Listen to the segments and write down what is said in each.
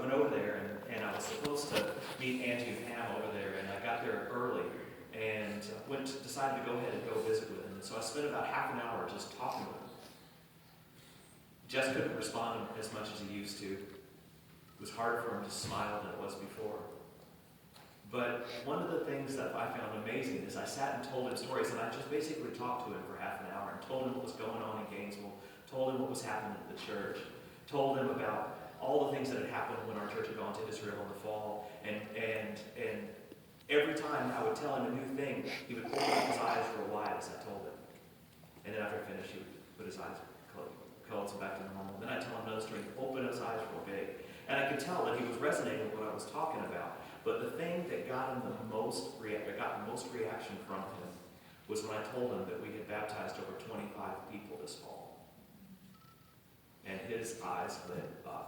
went over there, and I was supposed to meet Angie and Pam over there, and I got there early and decided to go ahead and go visit with him. And so I spent about half an hour just talking with him. Jess couldn't respond as much as he used to. It was harder for him to smile than it was before. But one of the things that I found amazing is I sat and told him stories, and I just basically talked to him for half an hour and told him what was going on in Gainesville, told him what was happening at the church, told him about all the things that had happened when our church had gone to Israel in the fall, and every time I would tell him a new thing, he would open up his eyes real wide as I told him. And then after I finished, he would put his eyes closed back to normal. Then I'd tell him another story, open his eyes real big. And I could tell that he was resonating with what I was talking about. But the thing that got him the most reaction from him was when I told him that we had baptized over 25 people this fall. And his eyes lit up.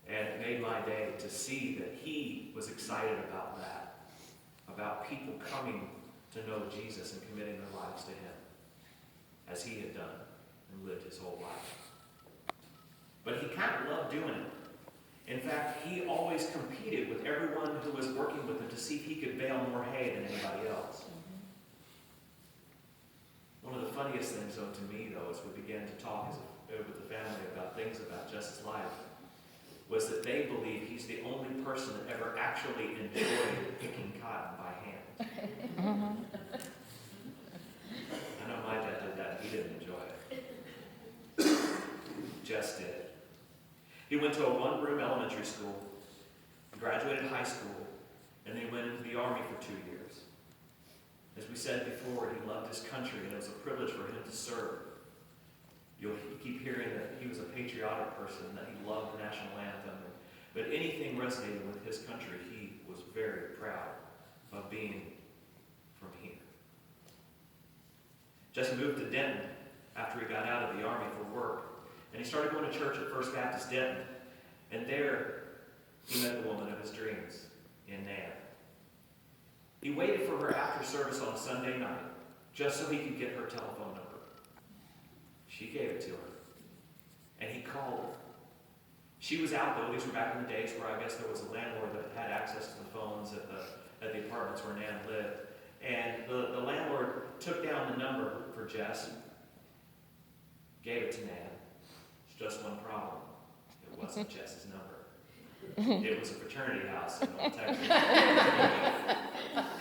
And it made my day to see that he was excited about that, about people coming to know Jesus and committing their lives to him, as he had done and lived his whole life. But he kind of loved doing it. In fact, he always competed with everyone who was working with him to see if he could bale more hay than anybody else. One of the funniest things, though, to me, though, as we began to talk with the family about things about Jess's life, was that they believe he's the only person that ever actually enjoyed picking cotton by hand. I know my dad did that. He didn't enjoy it. Jess did. He went to a one-room elementary school, graduated high school, and then he went into the Army for 2 years. As we said before, he loved his country, and it was a privilege for him to serve. You keep hearing that he was a patriotic person, that he loved the national anthem. But anything resonating with his country, he was very proud of being from here. Jesse moved to Denton after he got out of the Army for work. And he started going to church at First Baptist Denton. And there, he met the woman of his dreams in Nan. He waited for her after service on a Sunday night, just so he could get her telephone number. She gave it to him. And he called her. She was out, though. These were back in the days where I guess there was a landlord that had access to the phones at the apartments where Nan lived. And the landlord took down the number for Jess, gave it to Nan. Just one problem. It wasn't Jess's number. It was a fraternity house in North Texas.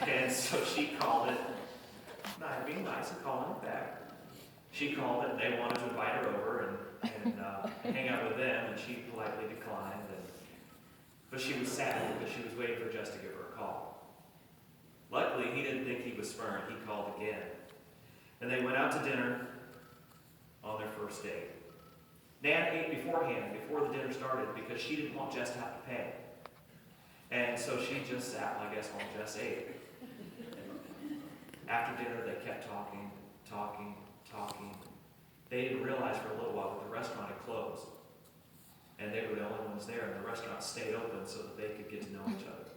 And so she called it, being nice and calling it back. She called it, and they wanted to invite her over and hang out with them, and she politely declined. But she was sad because she was waiting for Jess to give her a call. Luckily, he didn't think he was spurned. He called again. And they went out to dinner on their first date. Nan ate beforehand, before the dinner started, because she didn't want Jess to have to pay. And so she just sat, I guess, while Jess ate. After dinner, they kept talking. They didn't realize for a little while that the restaurant had closed. And they were the only ones there, and the restaurant stayed open so that they could get to know each other.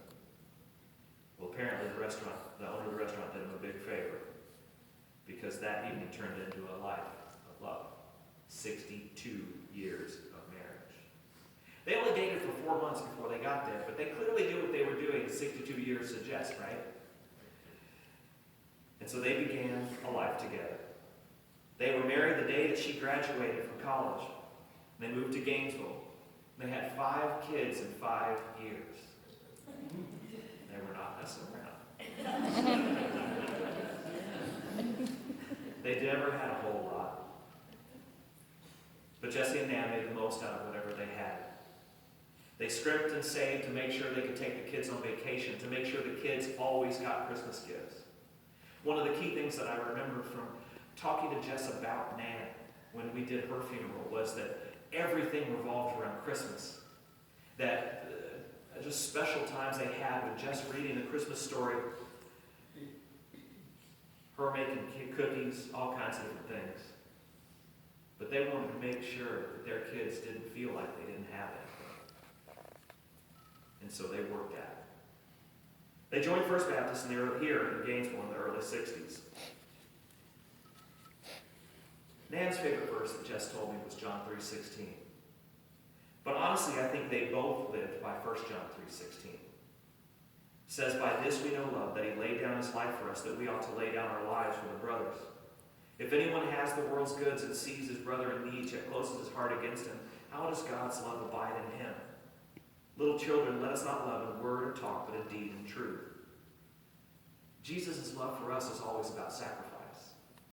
Well, apparently the owner of the restaurant did him a big favor, because that evening turned into a life of love. 62 years of marriage. They only dated for 4 months before they got there, but they clearly knew what they were doing 62 years suggest, right? And so they began a life together. They were married the day that she graduated from college. They moved to Gainesville. They had 5 kids in 5 years. They were not messing around. They never had a whole lot. But Jesse and Nan made the most out of whatever they had. They scrimped and saved to make sure they could take the kids on vacation, to make sure the kids always got Christmas gifts. One of the key things that I remember from talking to Jess about Nan when we did her funeral was that everything revolved around Christmas. That just special times they had with Jess reading a Christmas story, her making cookies, all kinds of different things. But they wanted to make sure that their kids didn't feel like they didn't have anything. And so they worked at it. They joined First Baptist, and they were here in Gainesville in the early 60s. Nan's favorite verse that Jess told me was John 3:16. But honestly, I think they both lived by 1 John 3:16. It says, by this we know love, that he laid down his life for us, that we ought to lay down our lives for the brothers. If anyone has the world's goods and sees his brother in need, yet closes his heart against him, how does God's love abide in him? Little children, let us not love in word or talk, but in deed and truth. Jesus' love for us is always about sacrifice.